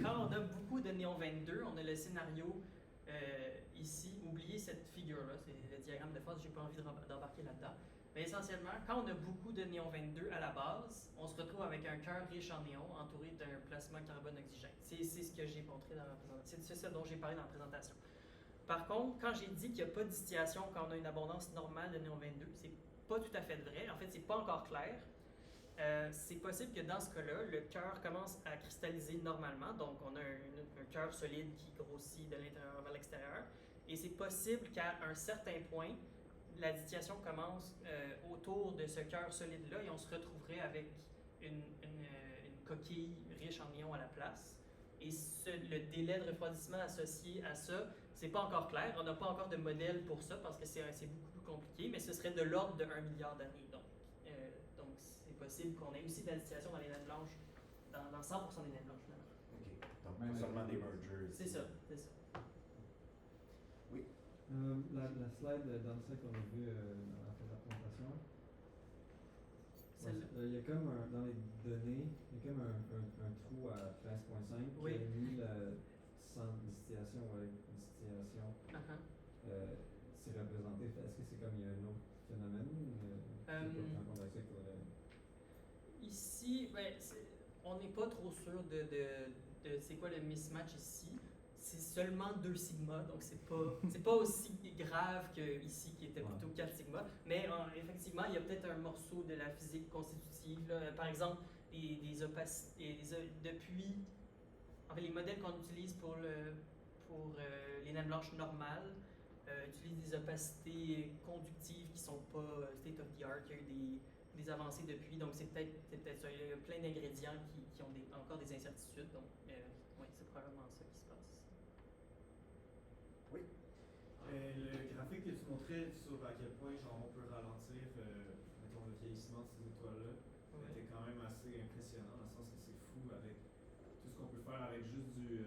Quand on a beaucoup de néon 22, on a le scénario ici. Oubliez cette figure-là, c'est le diagramme de phase, j'ai pas envie d'embarquer là-dedans. Mais essentiellement, quand on a beaucoup de néon 22 à la base, on se retrouve avec un cœur riche en néon entouré d'un plasma carbone-oxygène. C'est ce que j'ai montré dans la présentation. C'est ce dont j'ai parlé dans la présentation. Par contre, quand j'ai dit qu'il n'y a pas de distillation quand on a une abondance normale de néon 22, c'est pas tout à fait vrai. En fait, c'est pas encore clair. C'est possible que dans ce cas-là, le cœur commence à cristalliser normalement. Donc, on a un cœur solide qui grossit de l'intérieur vers l'extérieur. Et c'est possible qu'à un certain point, la distillation commence autour de ce cœur solide-là et on se retrouverait avec une coquille riche en ions à la place. Et le délai de refroidissement associé à ça, c'est pas encore clair. On n'a pas encore de modèle pour ça parce que c'est beaucoup plus compliqué, mais ce serait de l'ordre de 1 milliard d'années. Donc c'est possible qu'on ait aussi de la distillation dans les naines blanches, dans 100% des naines blanches. OK. Donc, pas seulement des mergers. C'est ça, c'est ça. Oui. La slide, dans le slide qu'on a vu à la fin de la présentation, il y a comme dans les données, il y a comme un trou à 13.5 qui a mis sans distillation ou avec distillation. C'est représenté. Est-ce que c'est comme il y a un autre phénomène ici, ben, on n'est pas trop sûr de c'est quoi le mismatch ici. C'est seulement 2 sigma, donc c'est pas aussi grave que ici qui était plutôt 4 sigma. Mais effectivement, il y a peut-être un morceau de la physique constitutive. Là. Par exemple, des opacités. Depuis, en fait, les modèles qu'on utilise pour les naines blanches normales utilisent des opacités conductives qui sont pas state of the art. Il y a eu des avancées depuis, donc c'est peut-être ça. Il y a plein d'ingrédients qui ont encore des incertitudes. Donc, oui, c'est probablement ça qui se passe. Oui. Le graphique que tu montrais sur à quel point genre, on peut ralentir mettons, le vieillissement de ces étoiles-là était quand même assez impressionnant, dans le sens que c'est fou avec tout ce qu'on peut faire avec juste du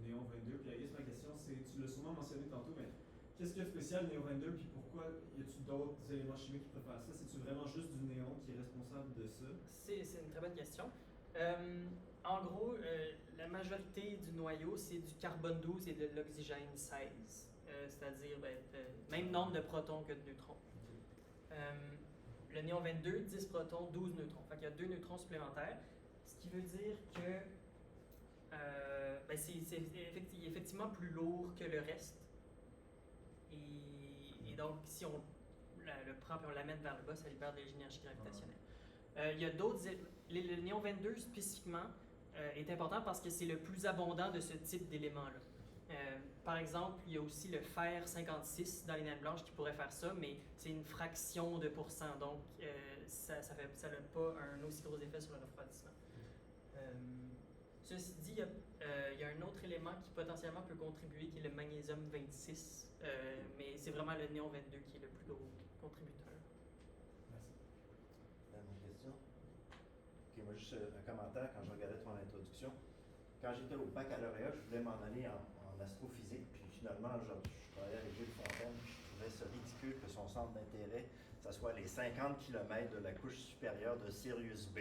néon 22. Puis ma question, c'est, tu l'as sûrement mentionné tantôt, mais qu'est-ce qu'il y a de spécial néon 22, puis pourquoi y a-t-il d'autres éléments chimiques qui peuvent faire ça? C'est-tu vraiment juste du néon qui est responsable de ça? C'est une très bonne question. En gros, la majorité du noyau, c'est du carbone 12 et de l'oxygène 16. C'est-à-dire même nombre de protons que de neutrons. Le néon 22, 10 protons, 12 neutrons. Fait qu'il y a 2 neutrons supplémentaires. Ce qui veut dire que c'est effectivement plus lourd que le reste. Et donc, si on le prend et on l'amène vers le bas, ça libère de l'énergie gravitationnelle. Il y a d'autres... Le néon 22, spécifiquement, est important parce que c'est le plus abondant de ce type d'éléments-là. Par exemple, il y a aussi le fer 56 dans les naines blanches qui pourrait faire ça, mais c'est une fraction de pourcent, donc ça n'a pas un aussi gros effet sur le refroidissement. Ceci dit, il y a un autre élément qui potentiellement peut contribuer, qui est le magnésium 26, mais c'est vraiment le néon 22 qui est le plus gros contributeur. Merci. Dernière question? Ok, moi juste un commentaire quand je regardais ton introduction. Quand j'étais au baccalauréat, je voulais m'en aller en astrophysique, puis finalement, je travaillais avec Gilles Fontaine, je trouvais ça ridicule que son centre d'intérêt, ça soit les 50 km de la couche supérieure de Sirius B.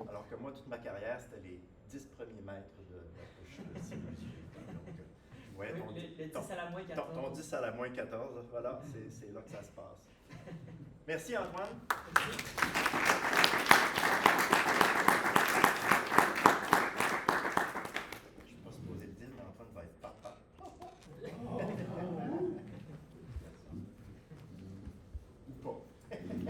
Alors que moi, toute ma carrière, c'était les 10 premiers mètres de la couche de Sirius B. Donc, Ouais, oui, le 10 à la moins 14. Ton 10 à la moins 14, voilà, c'est là que ça se passe. Merci Antoine. Merci.